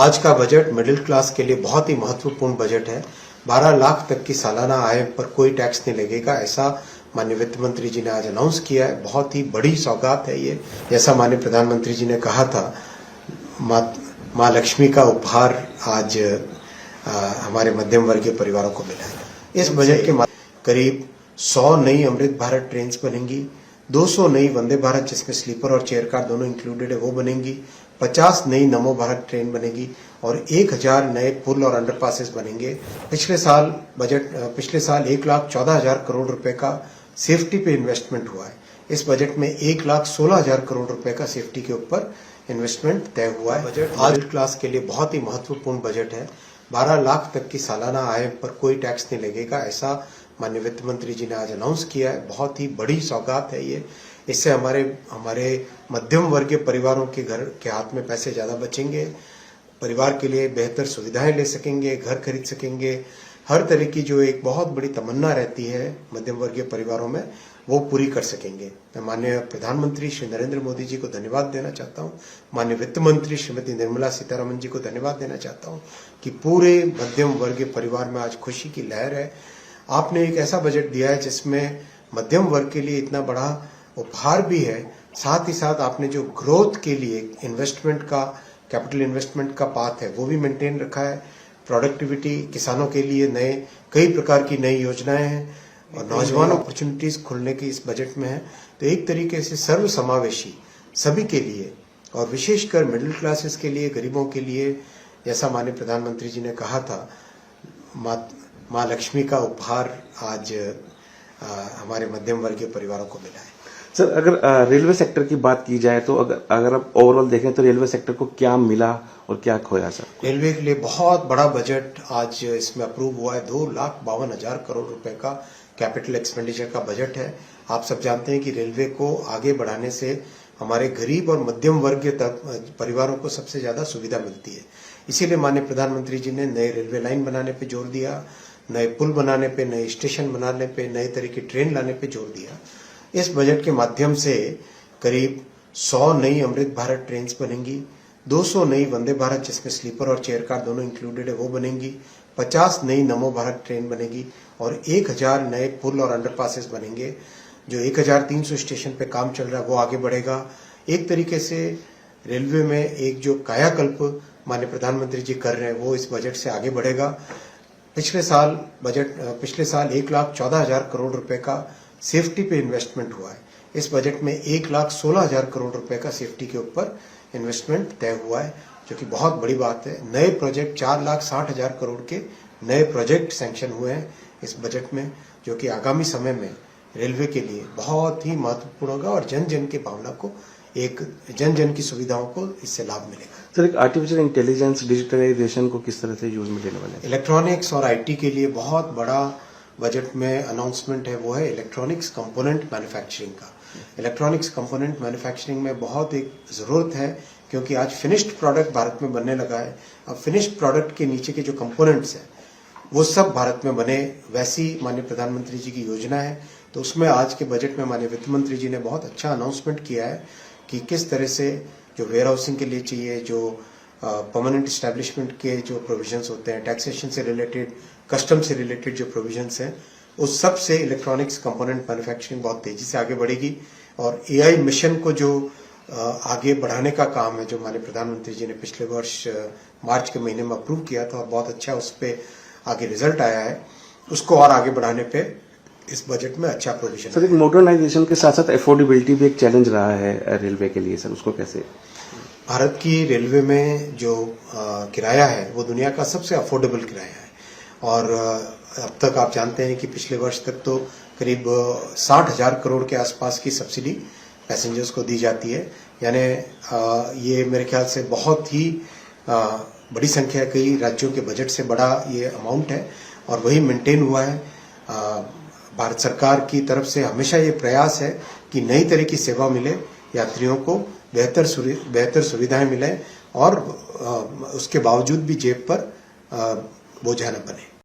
आज का budget middle class के लिए बहुत ही महत्वपूर्ण बजट है। 12 लाख तक की सालाना आय पर कोई टैक्स नहीं लगेगा, ऐसा माननीय वित्त मंत्री जी ने आज अनाउंस किया है। बहुत ही बड़ी सौगात है ये। जैसा माननीय प्रधानमंत्री जी ने कहा था, माँ लक्ष्मी का उपहार आज हमारे मध्यम वर्गीय परिवारों को मिला है। इस बजट के करीब 100 नई अमृत भारत ट्रेन बनेंगी, 200 नई वंदे भारत जिसमें स्लीपर और चेयर कार दोनों इंक्लूडेड है वो बनेंगी, 50 नई नमो भारत ट्रेन बनेगी और 1000 नए पुल और अंडरपासेस बनेंगे। पिछले साल 1,14,000 करोड़ रुपए का सेफ्टी पे इन्वेस्टमेंट हुआ है। इस बजट में 1,16,000 करोड़ रुपए का सेफ्टी के ऊपर इन्वेस्टमेंट तय हुआ है। बजट आज मिडिल क्लास के लिए बहुत ही महत्वपूर्ण बजट है। 12 लाख तक की सालाना आय पर कोई टैक्स नहीं लगेगा, ऐसा माननीय वित्त मंत्री जी ने आज अनाउंस किया है। बहुत ही बड़ी सौगात है ये। इससे हमारे मध्यम वर्गीय परिवारों के घर के हाथ में पैसे ज्यादा बचेंगे, परिवार के लिए बेहतर सुविधाएं ले सकेंगे, घर खरीद सकेंगे। हर तरह की जो एक बहुत बड़ी तमन्ना रहती है मध्यम वर्गीय परिवारों में, वो पूरी कर सकेंगे। मैं माननीय प्रधानमंत्री श्री नरेंद्र मोदी जी को धन्यवाद देना चाहता हूँ, माननीय वित्त मंत्री श्रीमती निर्मला सीतारमण जी को धन्यवाद देना चाहता हूँ कि पूरे मध्यम वर्गीय परिवार में आज खुशी की लहर है। आपने एक ऐसा बजट दिया है जिसमें मध्यम वर्ग के लिए इतना बड़ा उपहार भी है, साथ ही साथ आपने जो ग्रोथ के लिए इन्वेस्टमेंट का, कैपिटल इन्वेस्टमेंट का पाथ है वो भी मेंटेन रखा है। प्रोडक्टिविटी, किसानों के लिए कई प्रकार की नई योजनाएं हैं और नौजवान अपॉर्चुनिटीज खुलने की इस बजट में है। तो एक तरीके से सर्व समावेशी सभी के लिए और विशेषकर मिडिल क्लासेस के लिए, गरीबों के लिए, जैसा माननीय प्रधानमंत्री जी ने कहा था, माँ लक्ष्मी का उपहार आज हमारे मध्यम वर्गीय परिवारों को मिला है। सर, अगर रेलवे सेक्टर की बात की जाए तो अगर आप ओवरऑल देखें तो रेलवे सेक्टर को क्या मिला और क्या खोया सर? रेलवे के लिए बहुत बड़ा बजट आज इसमें अप्रूव हुआ है। 2,52,000 करोड़ रुपए का कैपिटल एक्सपेंडिचर का बजट है। आप सब जानते हैं कि रेलवे को आगे बढ़ाने से हमारे गरीब और मध्यम वर्गीय परिवारों को सबसे ज्यादा सुविधा मिलती है। इसीलिए माननीय प्रधानमंत्री जी ने नए रेलवे लाइन बनाने पे जोर दिया, नए पुल बनाने पे, नए स्टेशन बनाने पे, नए तरह की ट्रेन लाने पे जोर दिया। इस बजट के माध्यम से करीब 100 नई अमृत भारत ट्रेन बनेंगी, 200 नई वंदे भारत जिसमें स्लीपर और चेयर कार दोनों इंक्लूडेड है वो बनेंगी, 50 नई नमो भारत ट्रेन बनेगी और 1000 नए पुल और अंडरपासेस बनेंगे। जो 1300 स्टेशन पे काम चल रहा है वो आगे बढ़ेगा। एक तरीके से रेलवे में एक जो कायाकल्प माननीय प्रधानमंत्री जी कर रहे हैं वो इस बजट से आगे बढ़ेगा। पिछले साल 1,14,000 करोड़ रुपए का सेफ्टी पे इन्वेस्टमेंट हुआ है। इस बजट में 1,16,000 करोड़ रुपए का सेफ्टी के ऊपर इन्वेस्टमेंट तय हुआ है, जो कि बहुत बड़ी बात है। नए प्रोजेक्ट 4,60,000 करोड़ के नए प्रोजेक्ट सैंक्शन हुए हैं इस बजट में, जो कि आगामी समय में रेलवे के लिए बहुत ही महत्वपूर्ण होगा और जन जन की भावना को, जन जन की सुविधाओं को इससे लाभ मिलेगा। सर, एक आर्टिफिशियल इंटेलिजेंस, डिजिटलाइजेशन को किस तरह से यूज में लेने वाले हैं? इलेक्ट्रॉनिक्स और आईटी के लिए बहुत बड़ा बजट में अनाउंसमेंट है, वो है इलेक्ट्रॉनिक्स कंपोनेंट मैन्युफैक्चरिंग का। इलेक्ट्रॉनिक्स कंपोनेंट मैन्युफैक्चरिंग में बहुत एक जरूरत है, क्योंकि आज फिनिश्ड प्रोडक्ट भारत में बनने लगा है। अब फिनिश्ड प्रोडक्ट के नीचे के जो कंपोनेंट्स हैं वो सब भारत में बने, वैसी माननीय प्रधानमंत्री जी की योजना है। तो उसमें आज के बजट में माननीय वित्त मंत्री जी ने बहुत अच्छा अनाउंसमेंट किया है कि किस तरह से जो वेयर हाउसिंग के लिए चाहिए, जो परमानेंट एस्टेब्लिशमेंट के जो प्रोविजंस होते हैं, टैक्सेशन से रिलेटेड, कस्टम से रिलेटेड जो प्रोविजंस हैं, उस सब से इलेक्ट्रॉनिक्स कंपोनेंट मैन्युफैक्चरिंग बहुत तेजी से आगे बढ़ेगी। और एआई मिशन को जो आगे बढ़ाने का काम है, जो माननीय प्रधानमंत्री जी ने पिछले वर्ष मार्च के महीने में अप्रूव किया था और बहुत अच्छा उस पर आगे रिजल्ट आया है, उसको और आगे बढ़ाने पे इस बजट में अच्छा प्रोविजन। सर, एक मॉडर्नाइजेशन के साथ साथ अफोर्डेबिलिटी भी एक चैलेंज रहा है रेलवे के लिए, सर उसको कैसे? भारत की रेलवे में जो किराया है वो दुनिया का सबसे अफोर्डेबल किराया है और अब तक आप जानते हैं कि पिछले वर्ष तक तो करीब 60,000 करोड़ के आसपास की सब्सिडी पैसेंजर्स को दी जाती है। यानी ये मेरे ख्याल से बहुत ही बड़ी संख्या, कई राज्यों के बजट से बड़ा ये अमाउंट है और वही मेंटेन हुआ है। भारत सरकार की तरफ से हमेशा ये प्रयास है कि नई तरह की सेवा मिले, यात्रियों को बेहतर सुविधाएं मिले और उसके बावजूद भी जेब पर बोझ न बने।